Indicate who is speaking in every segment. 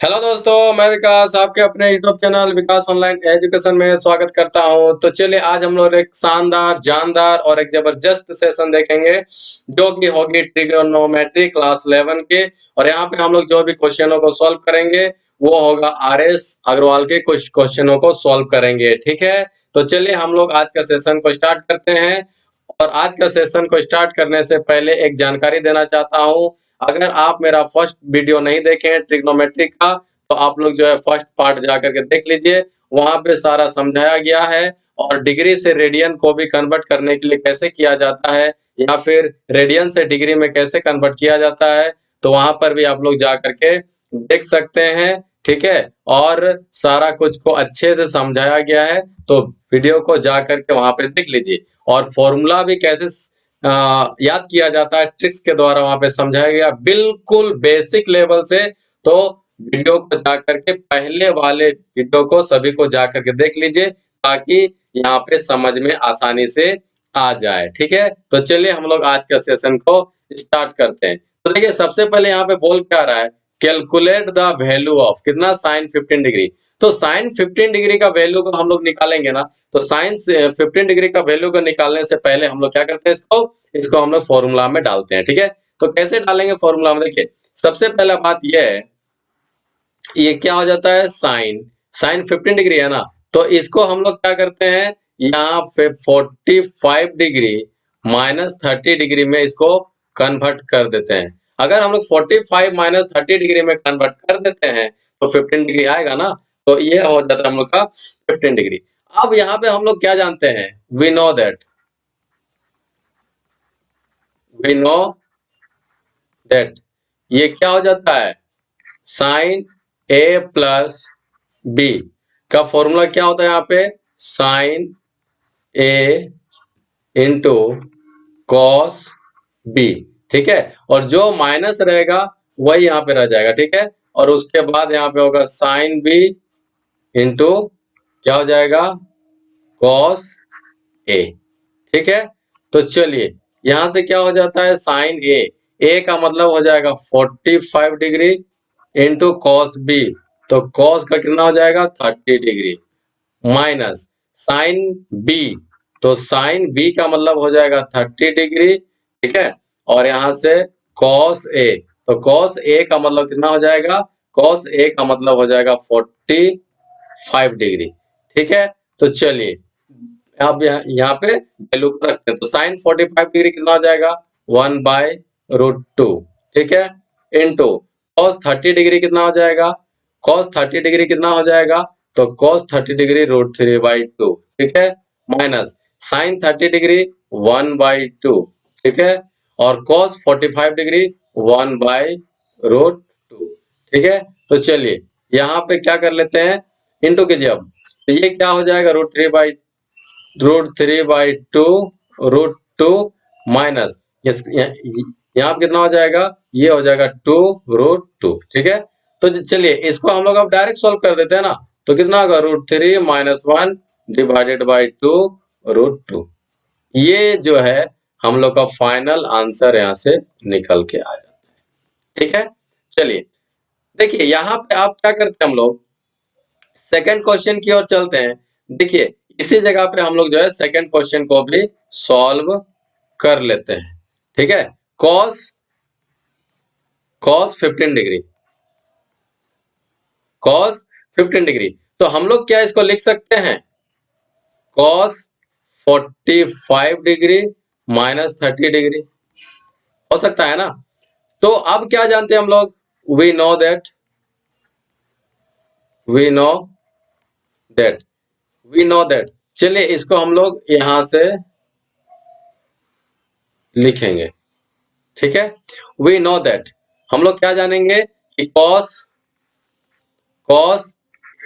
Speaker 1: Hello दोस्तों, मैं विकास आपके अपने यूट्यूब चैनल विकास ऑनलाइन एजुकेशन में स्वागत करता हूं। तो चलिए आज हम लोग एक शानदार, जानदार और एक जबरदस्त सेशन देखेंगे जो कि होगी ट्रिग्नोमेट्री क्लास 11 के। और यहाँ पे हम लोग जो भी क्वेश्चनों को सॉल्व करेंगे वो होगा आरएस अग्रवाल के कुछ क्वेश्चनों को सॉल्व करेंगे। ठीक है, तो चलिए हम लोग आज का सेशन को स्टार्ट करते हैं। और आज का सेशन को स्टार्ट करने से पहले एक जानकारी देना चाहता हूं। अगर आप मेरा फर्स्ट वीडियो नहीं देखे हैं ट्रिग्नोमेट्री का, तो आप लोग जो है फर्स्ट पार्ट जाकर के देख लीजिए। वहां पे सारा समझाया गया है और डिग्री से रेडियन को भी कन्वर्ट करने के लिए कैसे किया जाता है, या फिर रेडियन से डिग्री में कैसे कन्वर्ट किया जाता है, तो वहां पर भी आप लोग जा करके देख सकते हैं। ठीक है, और सारा कुछ को अच्छे से समझाया गया है, तो वीडियो को जा करके वहां पे देख लीजिए। और फॉर्मूला भी कैसे याद किया जाता है ट्रिक्स के द्वारा वहां पे समझाया गया, बिल्कुल बेसिक लेवल से। तो वीडियो को जाकर के पहले वाले वीडियो को सभी को जाकर के देख लीजिए, ताकि यहाँ पे समझ में आसानी से आ जाए। ठीक है, तो चलिए हम लोग आज का सेशन को स्टार्ट करते हैं। तो देखिए सबसे पहले यहाँ पे बोल क्या रहा है, कैलकुलेट द वैल्यू ऑफ कितना साइन 15 डिग्री। तो साइन 15 डिग्री का वैल्यू को हम लोग निकालेंगे ना, तो साइन 15 डिग्री का वैल्यू को निकालने से पहले हम लोग क्या करते हैं, इसको हम लोग फॉर्मूला में डालते हैं। ठीक है, तो कैसे डालेंगे फॉर्मूला में, देखिए सबसे पहला बात यह है, ये क्या हो जाता है, साइन साइन 15 डिग्री है ना, तो इसको हम लोग क्या करते हैं, यहाँ पे 45 डिग्री माइनस 30 डिग्री में इसको कन्वर्ट कर देते हैं। अगर हम लोग 45 माइनस 30 डिग्री में कन्वर्ट कर देते हैं तो 15 डिग्री आएगा ना, तो ये हो जाता है हम लोग का 15 डिग्री। अब यहाँ पे हम लोग क्या जानते हैं, we know that we know that ये क्या हो जाता है, साइन ए प्लस बी का फॉर्मूला क्या होता है, यहाँ पे sine A into cos B. ठीक है, और जो माइनस रहेगा वही यहाँ पे रह जाएगा। ठीक है, और उसके बाद यहाँ पे होगा साइन बी इंटू क्या हो जाएगा, कॉस ए। ठीक है, तो चलिए यहां से क्या हो जाता है, साइन ए का मतलब हो जाएगा 45 डिग्री इंटू कॉस बी, तो कॉस का कितना हो जाएगा 30 डिग्री, माइनस साइन बी, तो साइन बी का मतलब हो जाएगा 30 डिग्री। ठीक है, और यहां से कॉस ए, तो कॉस ए का मतलब कितना हो जाएगा, कॉस ए का मतलब हो जाएगा 45 डिग्री। ठीक है, तो चलिए अब यहाँ पे वैल्यू को रखते हैं, तो साइन 45 डिग्री कितना हो जाएगा, 1/√2। ठीक है, इंटू कॉस 30 डिग्री कितना हो जाएगा, कॉस 30 डिग्री कितना हो जाएगा, तो कॉस 30 डिग्री √3/2। ठीक है, माइनस साइन 30 डिग्री 1/2। ठीक है, और कॉस 45 डिग्री 1/√2। ठीक है, तो चलिए यहाँ पे क्या कर लेते हैं, इंटू कीजिए। अब तो ये क्या हो जाएगा, √3/2 √2 माइनस यहाँ पे कितना हो जाएगा, ये हो जाएगा 2√2। ठीक है, तो चलिए इसको हम लोग अब डायरेक्ट सॉल्व कर देते हैं ना, तो कितना होगा, √3 - 1 डिवाइडेड बाई 2√2। ये जो है हम लोग का फाइनल आंसर यहाँ से निकल के आ जाता है। ठीक है, चलिए देखिए यहाँ पे आप क्या करते हैं, हम लोग सेकंड क्वेश्चन की ओर चलते हैं। देखिए इसी जगह पे हम लोग जो है सेकंड क्वेश्चन को भी सॉल्व कर लेते हैं। ठीक है, cos cos 15 degree, cos 15 degree, तो हम लोग क्या इसको लिख सकते हैं, कॉस 45 डिग्री माइनस 30 डिग्री हो सकता है ना। तो अब क्या जानते हैं हम लोग, we know that we know that we know that चलिए इसको हम लोग यहां से लिखेंगे। ठीक है, वी नो दैट हम लोग क्या जानेंगे कि cos cos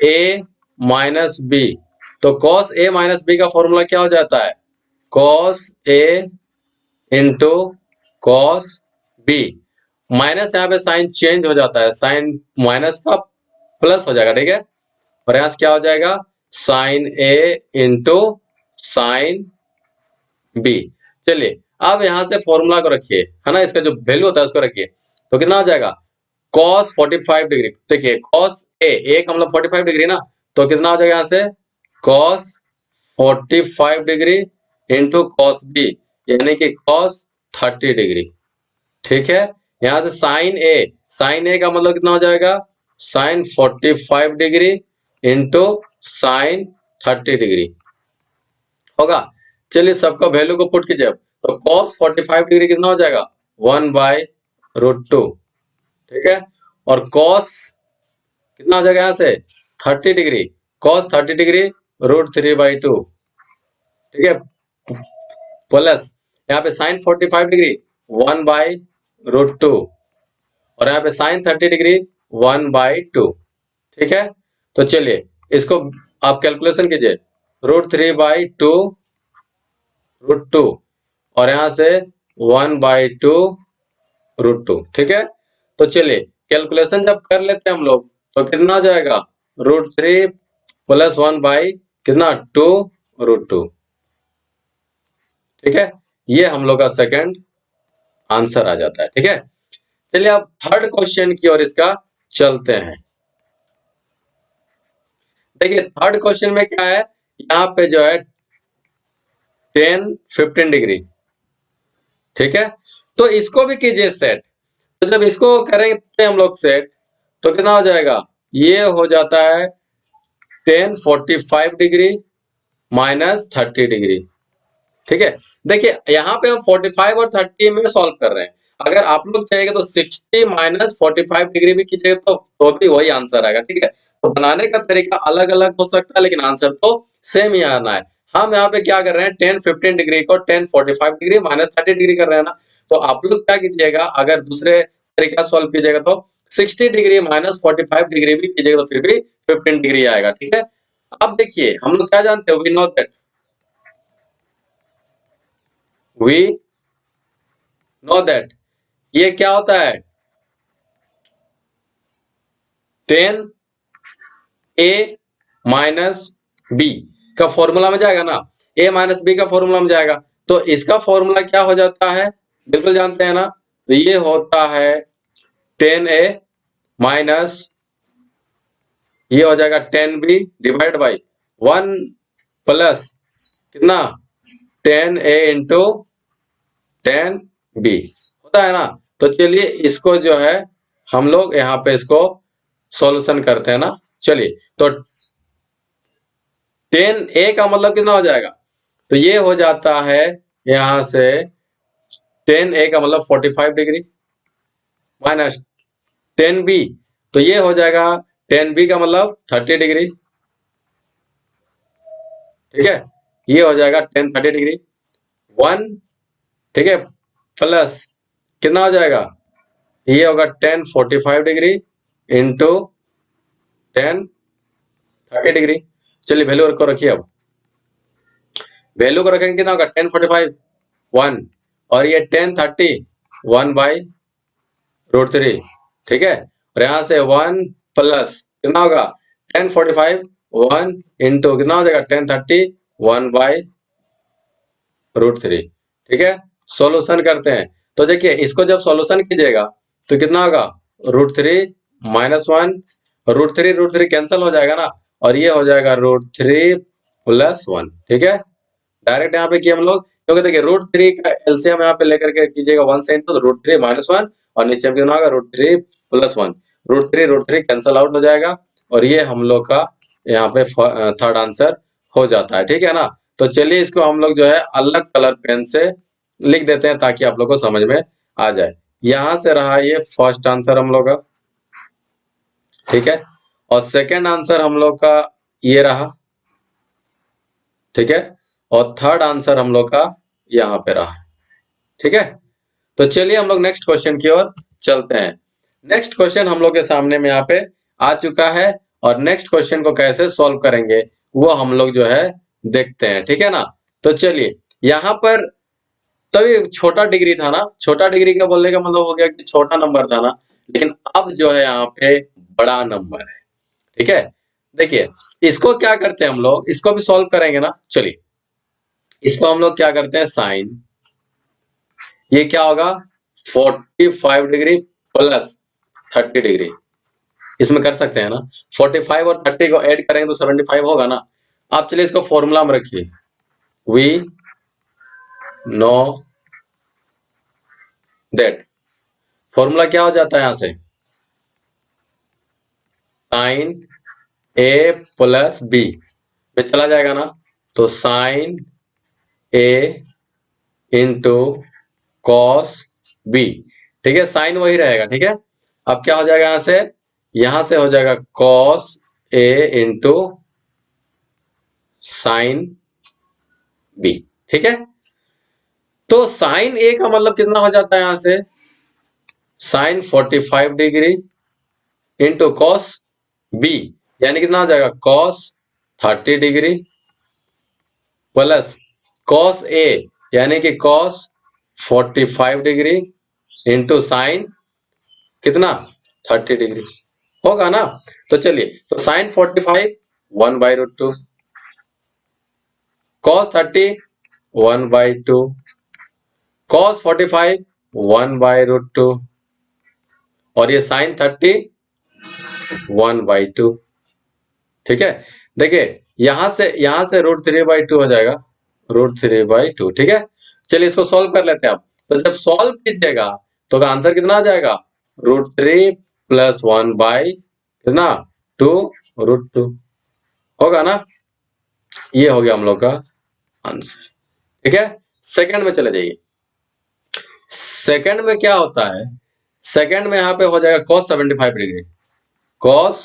Speaker 1: A minus B, तो कॉस ए माइनस बी का फॉर्मूला क्या हो जाता है, cos A into cos B, minus यहाँ पे साइन चेंज हो जाता है, साइन माइनस का प्लस हो जाएगा। ठीक है, और यहां से क्या हो जाएगा, sign A into sine B. चलिए अब यहां से फॉर्मूला को रखिए, है ना, इसका जो वैल्यू होता है उसको रखिए, तो कितना हो जाएगा, cos 45 डिग्री, देखिए cos ए का मतलब 45 डिग्री ना, तो कितना हो जाएगा यहाँ से cos 45 degree into cos B, यानी कि cos 30 डिग्री। ठीक है, यहां से साइन ए का मतलब कितना हो जाएगा sine 45 degree into sine 30 degree होगा। चलिए सबका वैल्यू को पुट कीजिए, तो cos 45 डिग्री कितना हो जाएगा 1/√2। ठीक है, और cos कितना हो जाएगा यहां से 30 डिग्री, cos 30 डिग्री √3/2। ठीक है, प्लस यहाँ पे साइन 45 डिग्री 1/√2 और यहाँ पे साइन 30 डिग्री 1/2। ठीक है, तो चलिए इसको आप कैलकुलेशन कीजिए, √3/2 और यहां से 1/2√2। ठीक है, तो चलिए कैलकुलेशन जब कर लेते हैं हम लोग तो कितना आ जाएगा √3 प्लस 1/2√2। ठीक है, ये हम लोग का सेकंड आंसर आ जाता है। ठीक है, चलिए अब थर्ड क्वेश्चन की ओर इसका चलते हैं। देखिए थर्ड क्वेश्चन में क्या है, यहाँ पे जो है 10-15 डिग्री। ठीक है, तो इसको भी कीजिए सेट, तो जब इसको करेंगे हम लोग सेट तो कितना हो जाएगा, ये हो जाता है 10-45 डिग्री माइनस 30 डिग्री। ठीक है, देखिए यहाँ पे हम 45 और 30 में सॉल्व कर रहे हैं, अगर आप लोग चाहिए तो 60 माइनस 45 डिग्री भी कीजिएगा तो भी वही आंसर आएगा। ठीक है, तो बनाने का तरीका अलग अलग हो सकता है लेकिन आंसर तो सेम ही आना है। हम यहाँ पे क्या कर रहे हैं 10-15 डिग्री को 10-45 डिग्री माइनस 30 डिग्री कर रहे हैं ना, तो आप लोग क्या कीजिएगा अगर दूसरे तरीका सॉल्व कीजिएगा तो 60 डिग्री माइनस 45 डिग्री भी कीजिएगा तो फिर भी 15 डिग्री आएगा। ठीक है, अब देखिए हम लोग क्या जानते हैं, we know that we know that ये क्या होता है 10 a माइनस बी का फॉर्मूला में जाएगा ना, a माइनस बी का फॉर्मूला में जाएगा, तो इसका फॉर्मूला क्या हो जाता है बिल्कुल जानते हैं ना, तो ये होता है 10a माइनस ये हो जाएगा 10b डिवाइड बाई 1 प्लस कितना 10a इंटू 10b होता है ना। तो चलिए इसको जो है हम लोग यहाँ पे इसको सॉल्यूशन करते हैं ना। चलिए तो 10a का मतलब कितना हो जाएगा, तो ये हो जाता है यहां से 10a का मतलब 45 डिग्री माइनस 10b, तो ये हो जाएगा 10b का मतलब 30 डिग्री। ठीक है, ये हो जाएगा 10-30 डिग्री 1। ठीक है, प्लस कितना हो जाएगा, ये होगा 10-45 डिग्री इंटू 10-30 डिग्री। चलिए वैल्यू को रखिए, अब वैल्यू को रखेंगे कितना होगा 10-45 1 और ये 10-30 1/√3। ठीक है, और यहां से 1 प्लस कितना होगा 10-45 1 इंटू कितना हो जाएगा 10-30 1/√3। ठीक है, सॉल्यूशन करते हैं, तो देखिए इसको जब सॉल्यूशन कीजिएगा तो कितना होगा √3 माइनस 1, √3 कैंसिल हो जाएगा ना, और ये हो जाएगा √3 प्लस 1। ठीक है, डायरेक्ट यहाँ पे किया हम लोग, क्योंकि देखिए √3 का एलसीएम यहाँ पे लेकर के कीजिएगा 1 से इंटू, तो √3 माइनस 1 और नीचे में कितना होगा √3 प्लस 1, √3 कैंसिल आउट हो जाएगा और ये हम लोग का यहाँ पे थर्ड आंसर हो जाता है। ठीक है ना, तो चलिए इसको हम लोग जो है अलग कलर पेन से लिख देते हैं ताकि आप लोग को समझ में आ जाए। यहां से रहा ये फर्स्ट आंसर हम लोग का। ठीक है, और सेकेंड आंसर हम लोग का ये रहा। ठीक है, और थर्ड आंसर हम लोग का यहाँ पे रहा। ठीक है, तो चलिए हम लोग नेक्स्ट क्वेश्चन की ओर चलते हैं। नेक्स्ट क्वेश्चन हम लोग के सामने में यहाँ पे आ चुका है और नेक्स्ट क्वेश्चन को कैसे सॉल्व करेंगे वो हम लोग जो है देखते हैं। ठीक है ना, तो चलिए यहाँ पर तभी छोटा डिग्री था ना, छोटा डिग्री का बोलने का मतलब हो गया कि छोटा नंबर था ना, लेकिन अब जो है यहाँ पे बड़ा नंबर है। ठीक है, देखिए इसको क्या करते हैं हम लोग, इसको भी सॉल्व करेंगे ना। चलिए इसको हम लोग क्या करते हैं साइन, ये क्या होगा 45 डिग्री प्लस 30 डिग्री। इसमें कर सकते हैं ना, 45 और 30 को ऐड करेंगे तो 75 होगा ना। आप चलिए इसको फॉर्मूला में रखिए, वी नो दैट, फॉर्मूला क्या हो जाता है यहां से, साइन ए प्लस बी में चला जाएगा ना, तो sine A into cos B, ठीक है, साइन वही रहेगा, ठीक है। अब क्या हो जाएगा यहां से हो जाएगा cos A into sine B, ठीक है। तो साइन ए का मतलब कितना हो जाता है यहां से, sine 45 degree into cos B, यानी कितना हो जाएगा cos 30 degree plus cos A यानी कि कॉस 45 डिग्री इंटू साइन कितना 30 डिग्री होगा ना। तो चलिए, तो साइन 45 1/√2, कॉस 30 1/2, कॉस 45 1/√2 और ये साइन 30 1/2, ठीक है। देखिए यहां से √3/2 हो जाएगा, √3/2, ठीक है। चलिए इसको सॉल्व कर लेते हैं अब। तो जब सॉल्व कीजिएगा तो आंसर कितना आ जाएगा, √3 प्लस 1/2 होगा ना। ये हो गया हम लोग का आंसर, ठीक है। सेकंड में चले जाइए। सेकंड में क्या होता है, सेकंड में यहां पे हो जाएगा cos 75 डिग्री, cos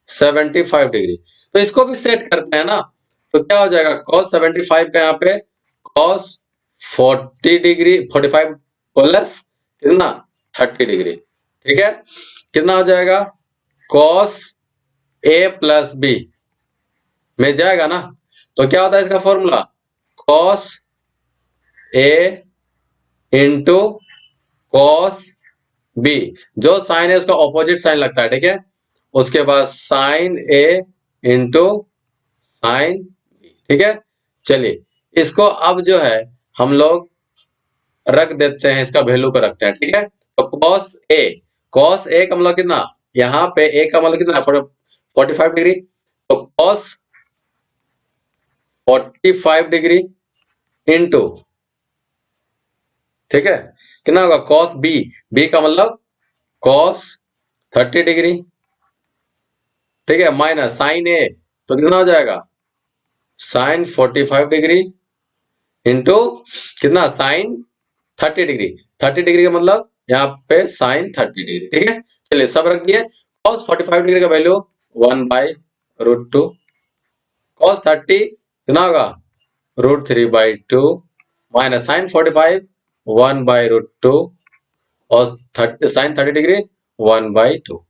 Speaker 1: 75 डिग्री, तो इसको भी सेट करते हैं ना। तो क्या हो जाएगा cos 75 का यहाँ पे cos 40 डिग्री 45 प्लस कितना 30 डिग्री, ठीक है। कितना हो जाएगा cos a प्लस बी में जाएगा ना। तो क्या होता है इसका formula, cos a into cos b, जो साइन है उसका ऑपोजिट साइन लगता है, ठीक है। उसके बाद sine a into sine b, ठीक है। चलिए इसको अब जो है हम लोग रख देते हैं, इसका वैल्यू को रखते हैं, ठीक है। तो cos a का मतलब कितना, यहाँ पे a का मतलब कितना 45 डिग्री, तो cos 45 डिग्री इंटू, ठीक है, कितना होगा cos b का मतलब cos 30 डिग्री, ठीक है, माइनस साइन a, तो कितना हो जाएगा साइन 45 डिग्री इंटू कितना साइन 30 डिग्री, 30 डिग्री का मतलब यहाँ पे साइन 30 डिग्री, ठीक है। चलिए सब रख दिए, cos 45 डिग्री का वैल्यू 1/√2, cos 30 कितना होगा √3/2 माइनस साइन 45 1/√2 और साइन 30 डिग्री 1/2।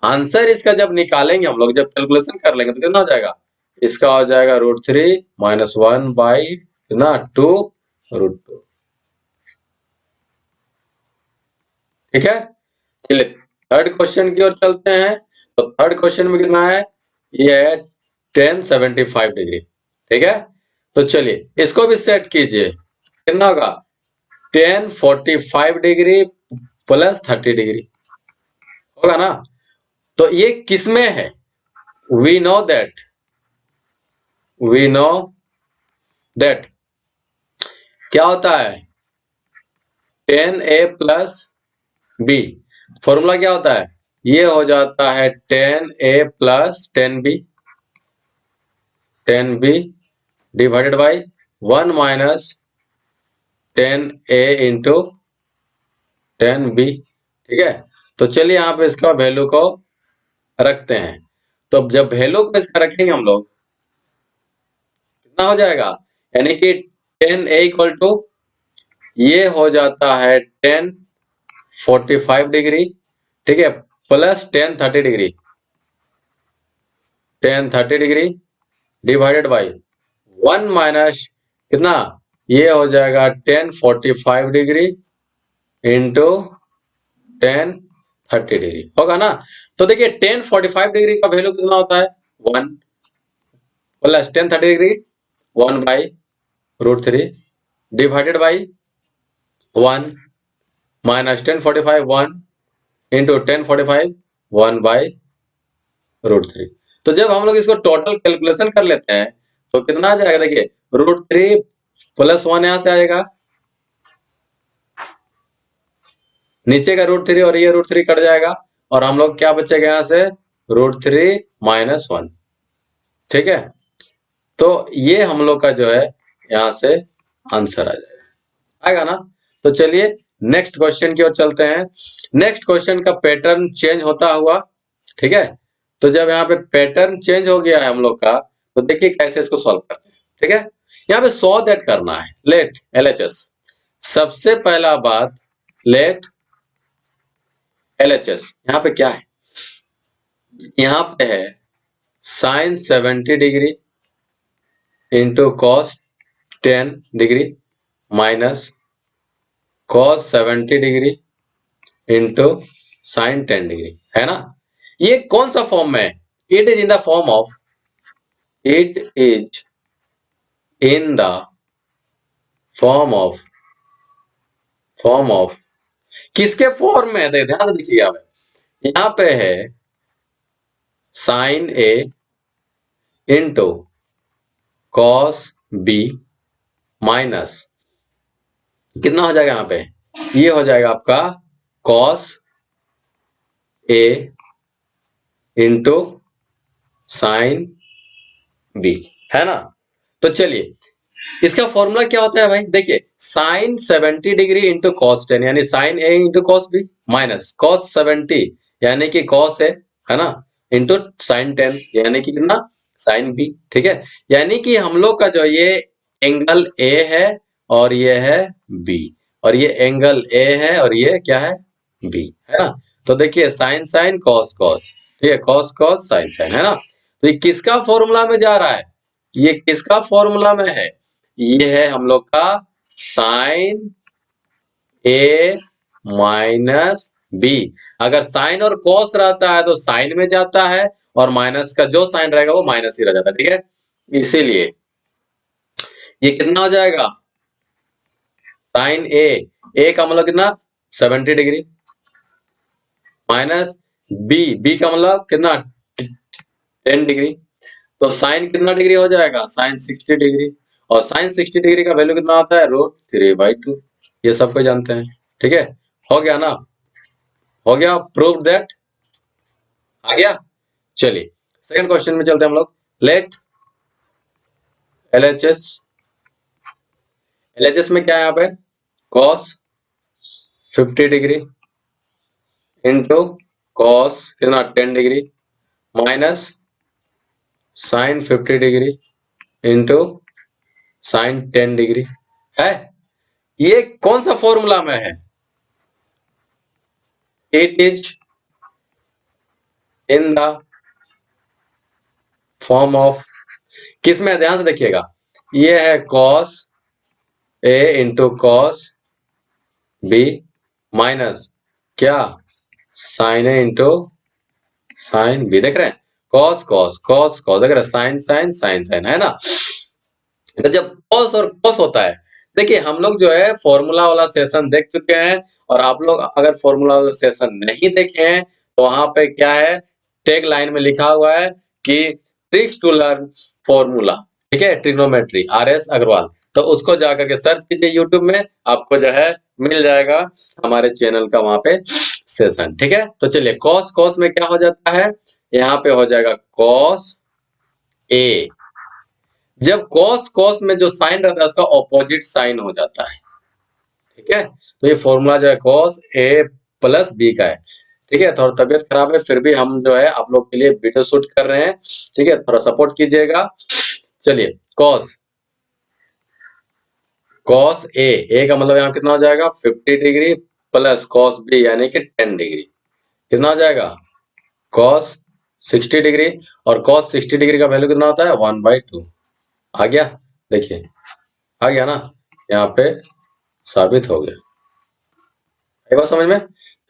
Speaker 1: आंसर इसका जब निकालेंगे हम लोग, जब कैलकुलेशन कर लेंगे तो कितना हो जाएगा, इसका हो जाएगा √3 माइनस 1/2 ठीक है। चलिए थर्ड क्वेश्चन की ओर चलते हैं। तो थर्ड क्वेश्चन में कितना है, ये है tan 75 डिग्री, ठीक है। तो चलिए इसको भी सेट कीजिए, कितना होगा tan 45 डिग्री प्लस 30 डिग्री होगा ना। तो ये किसमें है, वी नो दैट क्या होता है tan a plus b, formula क्या होता है, ये हो जाता है tan a plus tan b divided by 1 minus tan a into tan b, ठीक है। तो चलिए यहाँ पे इसका वैल्यू को रखते हैं। तो जब वैल्यू को इसका रखेंगे हम लोग कितना हो जाएगा, यानी कि tan a इक्वल टू ये हो जाता है tan 45 डिग्री, ठीक है, plus tan 30 degree divided by 1 minus कितना, ये हो जाएगा tan 45 degree into tan 30 degree होगा ना। तो देखिए tan 45 डिग्री का वैल्यू कितना होता है 1 plus tan 30 degree 1/√3 divided by 1 minus tan 45 1 into 1045 1/√3। तो जब हम लोग इसको टोटल कैलकुलेशन कर लेते हैं तो कितना आ जाएगा, देखिए √3 + 1 यहां से आएगा, नीचे का √3 और ये √3 कट जाएगा और हम लोग क्या बचेगा यहां से, √3 - 1। ठीक है, तो ये हम लोग का जो है यहां से आंसर आ जाएगा, आएगा ना। तो चलिए नेक्स्ट क्वेश्चन की ओर चलते हैं। नेक्स्ट क्वेश्चन का पैटर्न चेंज होता हुआ, ठीक है। तो जब यहाँ पे पैटर्न चेंज हो गया है हम लोग का, तो देखिए कैसे इसको सॉल्व करते हैं। ठीक है, यहाँ पे सॉ दैट करना है, लेट LHS। सबसे पहला बात, लेट LHS यहाँ पे क्या है, यहाँ पे है sin 70 degree into cos 10 degree minus cos 70 degree into sin 10 degree, है ना। ये कौन सा फॉर्म में है, it is in the form of, it is in the form of किसके फॉर्म में है, तो ध्यान से देखिएगा, यहाँ पे है sin A into cos B minus कितना हो जाएगा यहाँ पे, ये हो जाएगा आपका cos A into sin B, है ना। तो चलिए इसका फॉर्मूला क्या होता है भाई, देखिए sin 70 डिग्री इंटू cos 10 यानी sin A into cos B minus cos 70 यानी कि cos A, है ना, इंटू sin 10 यानी कि कितना, sin B। ठीक है, यानी कि हम लोग का जो ये एंगल A है और ये है B, और ये एंगल A है और ये क्या है, B, है ना। तो देखिए sin sin cos cos, ठीक है, cos cos sin sin, है ना। तो ये किसका फॉर्मूला में जा रहा है, ये किसका फॉर्मूला में है, ये है हम लोग का साइन ए माइनस बी। अगर साइन और कॉस रहता है तो साइन में जाता है और माइनस का जो साइन रहेगा वो माइनस ही रह जाता है। ठीक है, इसीलिए ये कितना हो जाएगा, साइन ए का मतलब कितना 70 डिग्री माइनस बी का मतलब कितना 10 डिग्री। तो साइन कितना डिग्री हो जाएगा, साइन 60 डिग्री, और साइन 60 डिग्री का वैल्यू कितना आता है, √3/2। ये सबको जानते हैं। ठीक है, हो गया ना, हो गया, प्रूव दैट, आ गया। चलिए सेकंड क्वेश्चन में चलते हैं हम लोग, लेट LHS। LHS में क्या है यहाँ पे, cos 50 डिग्री इंटू cos कितना 10 degree minus sine 50 degree into sine 10 degree, है। ये कौन सा फॉर्मूला में है, it is in the form of, किसमें, ध्यान से देखिएगा, ये है cos A into cos B minus क्या sin A into sin B, देख रहे हैं, cos cos cos cos, देख रहे हैं, sin sin sin sin, है ना। तो जब cos और cos होता है, देखिए हम लोग जो है फॉर्मूला वाला सेशन देख चुके हैं, और आप लोग अगर फॉर्मूला वाला सेशन नहीं देखे हैं तो वहां पे क्या है, टैग लाइन में लिखा हुआ है कि ट्रिक्स टू लर्न फॉर्मूला, ठीक है, ट्रिग्नोमेट्री, RS अग्रवाल। तो उसको जाकर के सर्च कीजिए यूट्यूब में, आपको जो है मिल जाएगा हमारे चैनल का वहां पे सेशन। ठीक है, तो चलिए cos cos में क्या हो जाता है, यहाँ पे हो जाएगा cos A, जब cos cos में जो साइन रहता है उसका ऑपोजिट साइन हो जाता है। ठीक है, तो ये फॉर्मूला जो है cos A प्लस B का है। ठीक है, थोड़ा तबियत खराब है फिर भी हम जो है आप लोग के लिए वीडियो शूट कर रहे हैं। ठीक है, थोड़ा सपोर्ट कीजिएगा। चलिए cos A का मतलब यहाँ कितना हो जाएगा 50 डिग्री प्लस cos B यानी कि 10 डिग्री, कितना हो जाएगा cos 60 डिग्री, और cos 60 डिग्री का वैल्यू कितना होता है 1/2। आ गया, देखिए आ गया ना, यहाँ पे साबित हो गया, एक बात समझ में।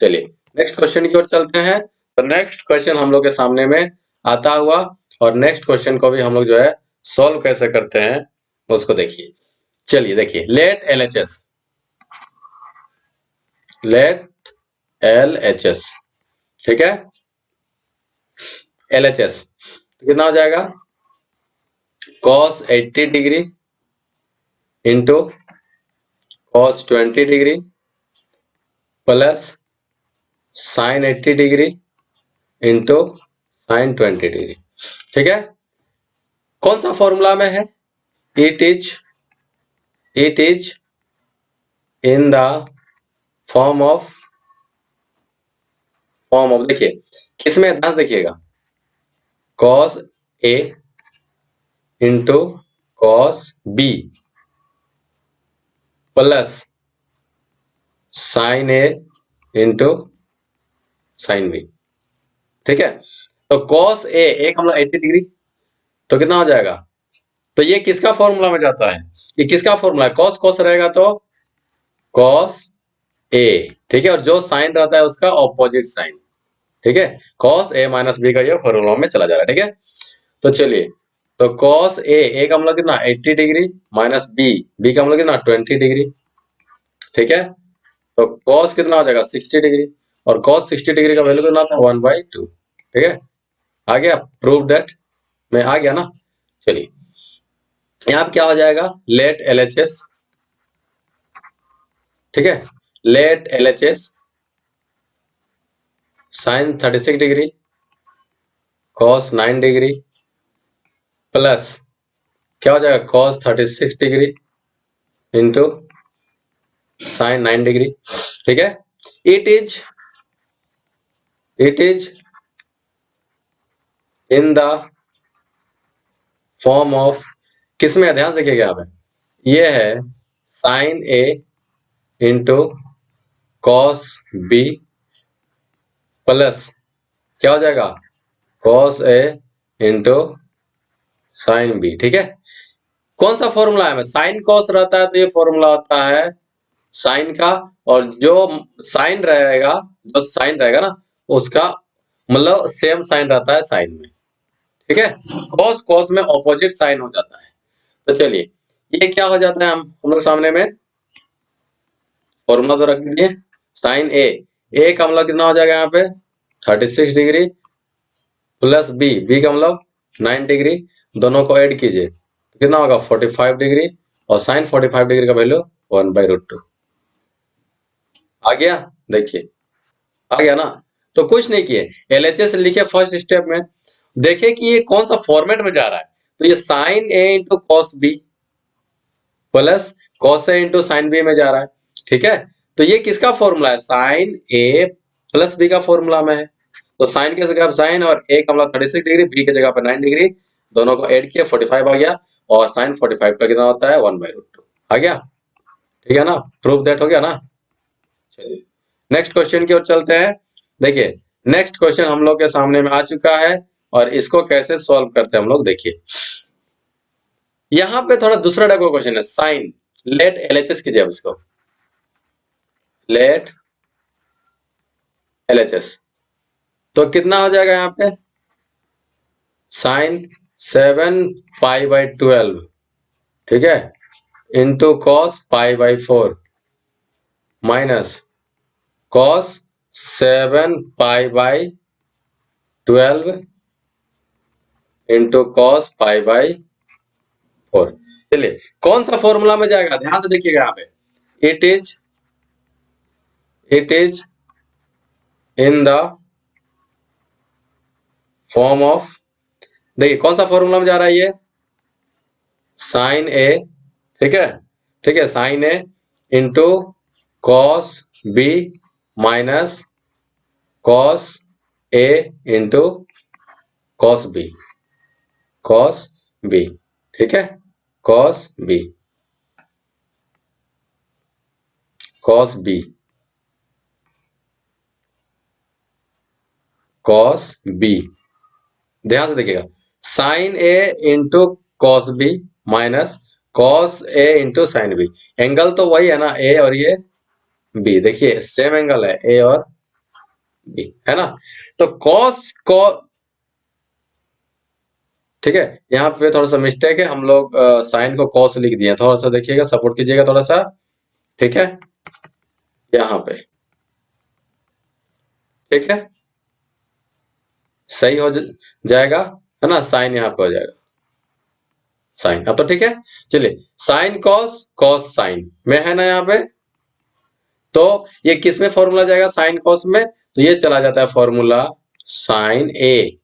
Speaker 1: चलिए नेक्स्ट क्वेश्चन की ओर चलते हैं। तो नेक्स्ट क्वेश्चन हम लोग के सामने में आता हुआ, और नेक्स्ट क्वेश्चन को भी हम लोग जो है सॉल्व कैसे करते हैं उसको देखिए। चलिए देखिए, लेट LHS ठीक है, LHS तो कितना हो जाएगा, cos 80 degree into cos 20 degree plus sin 80 degree into sin 20 degree. ठीक है, कौन सा फॉर्मूला में है, it is in the form of देखिए किसमें ध्यान देखिएगा, cos A into cos B plus sin A into sin B। ठीक है, तो cos A एक हम लोग 80 डिग्री तो कितना हो जाएगा, तो ये किसका फॉर्मूला में जाता है, ये किसका फॉर्मूला है, cos cos रहेगा तो cos A। ठीक है, और जो साइन रहता है उसका ऑपोजिट साइन। ठीक है, cos A माइनस बी का ये फॉर्मूला में चला जा रहा है। ठीक है, तो चलिए, तो cos A का हम लोग कितना 80 डिग्री माइनस बी का हम लोग कितना 20 डिग्री। ठीक है, तो cos कितना हो जाएगा 60 डिग्री, और cos 60 डिग्री का वैल्यू कितना था 1/2। ठीक है, आ गया, प्रूव दैट में आ गया ना। चलिए, यहाँ पे क्या हो जाएगा, लेट LHS। ठीक है, let LHS sin 36 degree cos 9 degree plus क्या हो जाएगा cos 36 degree into sin 9 degree. ठीक है, it is in the form of, किसमें ध्यान से देखिएगा यहाँ पे, ये है sin A into cos B plus क्या हो जाएगा cos A into sin B। ठीक है, कौन सा फॉर्मूला है, साइन cos रहता है तो ये फॉर्मूला होता है साइन का, और जो साइन रहेगा ना उसका मतलब सेम साइन रहता है साइन में। ठीक है, cos cos में ऑपोजिट साइन हो जाता है। तो चलिए, ये क्या हो जाता है, हम लोग सामने में फॉर्मूला तो रख दिए, साइन ए का मतलब कितना हो जाएगा यहाँ पे 36 डिग्री प्लस बी का मतलब 9 डिग्री, दोनों को ऐड कीजिए तो कितना होगा 45 डिग्री, और साइन 45 डिग्री का वैल्यू 1/√2 आ गया। देखिए आ गया ना, तो कुछ नहीं किए, LHS लिखे फर्स्ट स्टेप में, देखे कि ये कौन सा फॉर्मेट में जा रहा है, तो ये sine A into cos B plus cos A into sine B में जा रहा है। ठीक है, तो ये किसका फॉर्मूला है, साइन A प्लस बी का फॉर्मूला में है, तो साइन की जगह साइन और A का मतलब 36 डिग्री, बी की जगह पर 9 डिग्री, दोनों को ऐड किया 45 आ गया, और साइन 45 का कितना होता है 1/√2 आ गया। ठीक है ना, प्रूफ दैट हो गया ना। चलिए नेक्स्ट क्वेश्चन की ओर चलते हैं। देखिए नेक्स्ट क्वेश्चन हम लोग के सामने में आ चुका है, और इसको कैसे सॉल्व करते हैं हम लोग देखिए। यहाँ पे थोड़ा दूसरा टाइप का क्वेश्चन है, साइन लेट LHS कीजिए अब इसको, लेट LHS तो कितना हो जाएगा यहाँ पे साइन 7π/12। ठीक है, into cos π/4 minus cos 7π/12 into cos π/4। चलिए कौन सा फॉर्मूला में जाएगा, ध्यान से देखिएगा यहाँ पे, it is in the form of, देखिए कौन सा फॉर्मूला में जा रहा है ये, साइन A। ठीक है, ठीक है, sine A into cos B minus cos A into cos B, cos B। ठीक है, cos B, cos B, cos B, ध्यान से देखिएगा, sine A into cos B minus cos A into sine B, angle तो वही है ना A और ये B, देखिए सेम एंगल है A और B है ना, तो cos ठीक है, यहाँ पे थोड़ा सा मिस्टेक है, हम लोग साइन को cos लिख दिए, थोड़ा सा देखिएगा, सपोर्ट कीजिएगा थोड़ा सा। ठीक है, यहाँ पे ठीक है, सही हो जाएगा, है ना, साइन यहाँ पे हो जाएगा साइन। अब तो ठीक है। चलिए साइन कॉस, कॉस साइन में है ना यहाँ पे, तो ये किस में फॉर्मूला जाएगा साइन कॉस में, तो ये चला जाता है formula sine A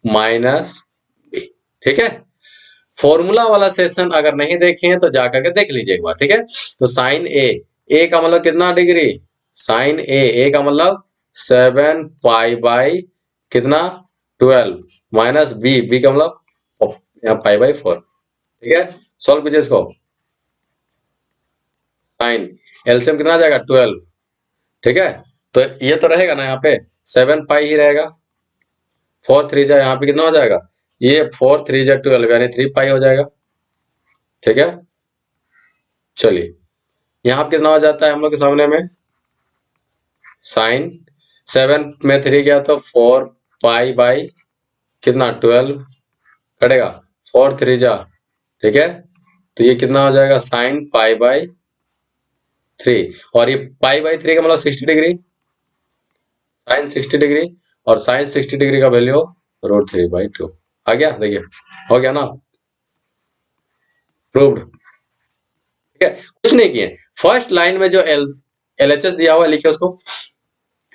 Speaker 1: minus B. ठीक है, फॉर्मूला वाला सेशन अगर नहीं देखे हैं तो जाकर के देख लीजिए एक बार। ठीक है, तो साइन ए का मतलब कितना डिग्री, साइन ए का मतलब 7 पाई बाई कितना 12 माइनस बी का मतलब यहाँ पाई/4। ठीक है, सॉल्व कीजिए इसको। साइन एलसीएम कितना आ जाएगा 12। ठीक है, तो ये तो रहेगा ना यहाँ पे 7 पाई ही रहेगा, 4 3 जा यहाँ पे कितना हो जाएगा, ये 4 3 जा 12 यानी 3 पाई हो जाएगा। ठीक है, चलिए यहाँ पे कितना हो जाता है हम लोग के सामने में, साइन 7 में 3 गया तो 4 पाई/, कितना 12 कटेगा, 4 3 जा। ठीक है, तो ये कितना हो जाएगा साइन पाई/3, और ये पाई/3 का मतलब 60 डिग्री, साइन 60 डिग्री, और साइन 60 डिग्री का वैल्यू √3/2 आ गया। देखिए हो गया ना, प्रूव्ड। ठीक है, कुछ नहीं किए, फर्स्ट लाइन में जो एलएचएस दिया हुआ है लिखिए उसको।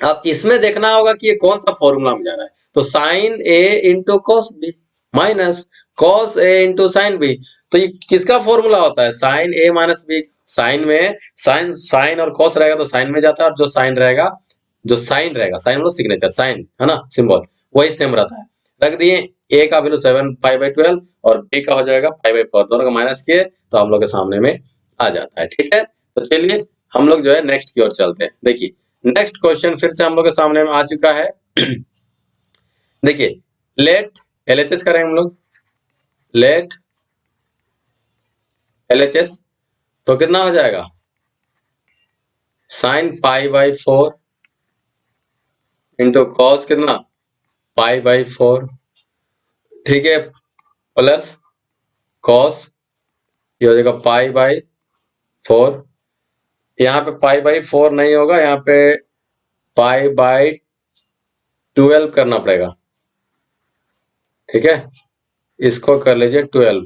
Speaker 1: अब इसमें देखना होगा कि ये कौन सा फॉर्मूला में जा रहा है, तो sine A into cos B minus cos A into sine B. तो ये किसका फॉर्मूला होता है, sine A minus B. Sine में साइन साइन और कॉस रहेगा तो साइन में जाता है, और जो साइन रहेगा, जो साइन रहेगा, साइन मतलब सिग्नेचर, साइन है ना सिंबल, वही सेम रहता है। रख दिए, ए का वैल्यू 7 पाई/12 और बी का हो जाएगा पाई/4, दोनों का माइनस किए तो हम लोग के सामने में आ जाता है। ठीक है, तो चलिए हम लोग जो है नेक्स्ट की ओर चलते हैं। देखिए नेक्स्ट क्वेश्चन फिर से हम लोग के सामने में आ चुका है। देखिए लेट एलएचएस करें हम लोग, लेट एलएचएस, तो कितना हो जाएगा साइन पाई/4 इंटू कॉस कितना पाई/4। ठीक है, प्लस कॉस ये हो जाएगा पाई/4। यहाँ पे पाई/4 नहीं होगा, यहाँ पे पाई/12 करना पड़ेगा। ठीक है, इसको कर लीजिए 12,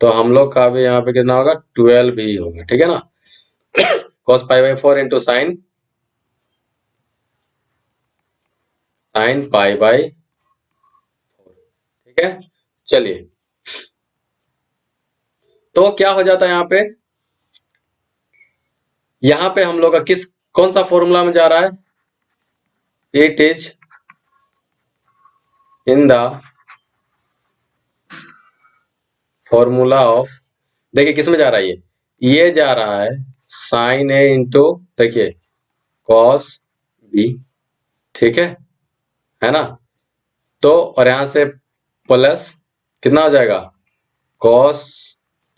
Speaker 1: तो हम लोग का भी यहाँ पे कितना होगा 12 ही होगा। ठीक है ना, cos पाई/4 इंटू साइन पाई/4। ठीक है, चलिए तो क्या हो जाता है यहाँ पे हम लोग का किस कौन सा फॉर्मूला में जा रहा है, it is in the formula of, देखिए किस में जा रहा है, ये जा रहा है साइन ए इंटू देखिए कॉस बी। ठीक है ना, तो और यहां से प्लस कितना हो जाएगा cos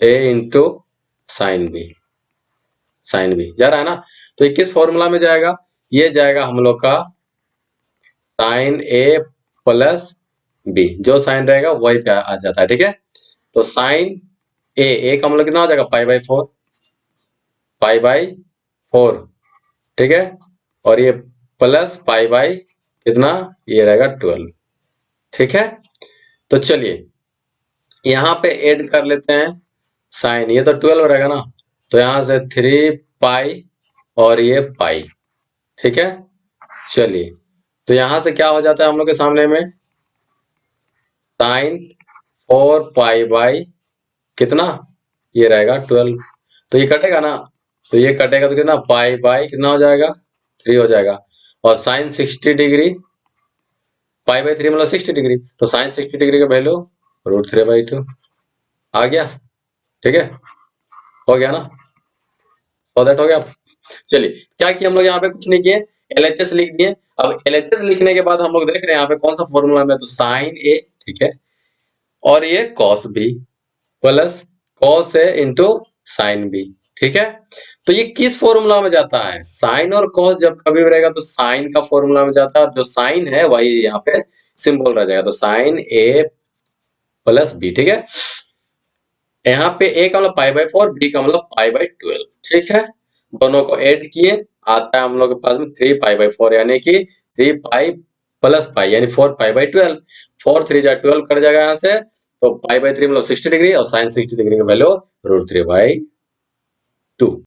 Speaker 1: A into sine B जा रहा है ना, तो ये किस फॉर्मूला में जाएगा, ये जाएगा हम लोग का साइन ए प्लस बी, जो साइन रहेगा वही पे आ जाता है। ठीक है, तो साइन ए का मतलब कितना हो जाएगा पाई/4। ठीक है, और ये प्लस पाई/ कितना, ये रहेगा 12। ठीक है, तो चलिए यहाँ पे ऐड कर लेते हैं साइन, ये तो 12 रहेगा ना, तो यहां से 3 पाई और ये पाई। ठीक है, चलिए तो यहां से क्या हो जाता है हम लोग के सामने में, साइन 4 पाई/ कितना, ये रहेगा 12, तो ये कटेगा ना, तो ये कटेगा तो कितना पाई/ कितना हो जाएगा 3 हो जाएगा, और साइन 60 डिग्री, पाई/3 मतलब 60 डिग्री, तो साइन 60 डिग्री का वैल्यू √3/2 आ गया। ठीक है, हो गया ना, तो दैट हो गया। चलिए क्या किया हम लोग यहाँ पे, कुछ नहीं किए, एलएचएस लिख दिए। अब एलएचएस लिखने के बाद हम लोग देख रहे हैं यहाँ पे कौन सा फॉर्मूला में, तो साइन ए, ठीक है, और ये cos B plus cos A into sine B. ठीक है, तो ये किस फॉर्मूला में जाता है, साइन और कॉस जब कभी भी रहेगा तो साइन का फॉर्मूला में जाता है, और जो साइन है वही यहाँ पे सिंबल रह जाएगा, तो साइन ए प्लस बी। ठीक है, यहाँ पे ए का मतलब पाई/4, बी का मतलब पाई/12। ठीक है, दोनों को ऐड किए, आता है हम लोग के पास में 3 पाई/4 यानी कि 3 पाई प्लस पाई यानी 4 पाई/12। 4 3 जा 12 कट जाएगा यहाँ से, तो पाई/3 मतलब 60 डिग्री और साइन 60 डिग्री का वैल्यू √3/2।